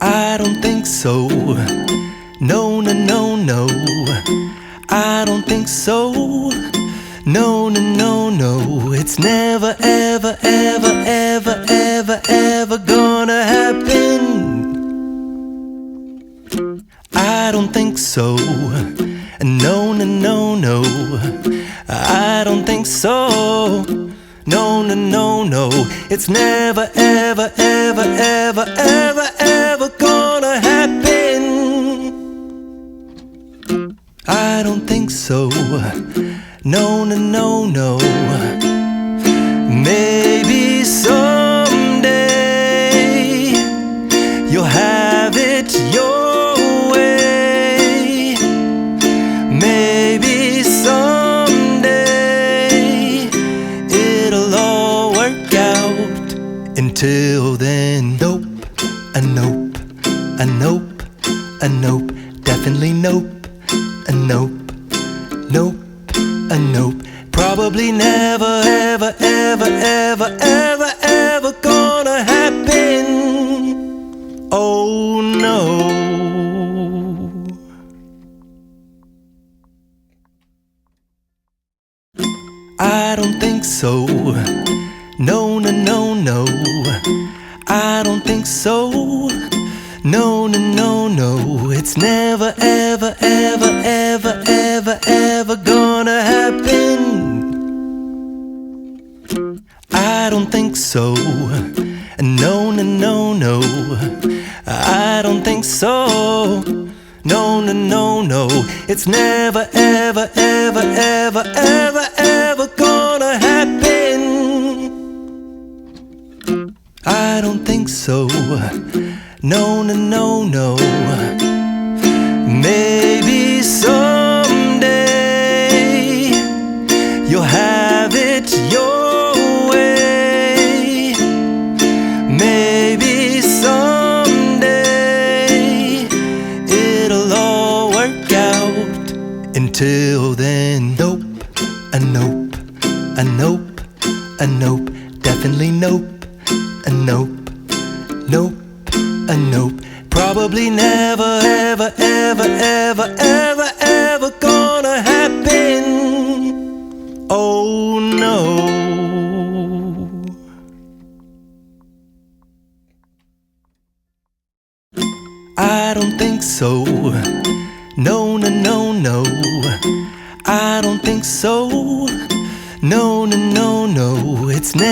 I don't think so. No, no, no, no. I don't think so. No, no, no, no. It's never, ever, ever, ever, ever, ever gonna happen. I don't think so. No, no, no, no. I don't think so. No, no, no, no. It's never, ever, ever, ever, ever, ever gonna happen. I don't think so. No, no, no, no. Maybe someday you'll have it your way. Maybe someday it'll all work out. Until then, nope, a nope, a nope, a nope, definitely nope, a nope, nope, a nope. Probably never, ever, ever, ever, ever, ever gonna happen. Oh no. I don't think so. No, no, no, no. I don't think so. No, no, no, no. It's never, ever, ever, ever, ever, ever gonna happen. I don't think so. No, no, no, no. I don't think so. No, no, no, no. It's never, ever, ever, ever, ever, ever gonna happen. I don't think so. No, no, no, no. Maybe someday you'll have it your way. Maybe someday it'll all work out. Until then, nope, a nope, a nope, a nope, definitely nope, a nope, nope, a nope. Probably never, ever, ever, ever, ever, ever gonna happen. Oh no. I don't think so. No, no, no, no. I don't think so. No, no, no, no. It's never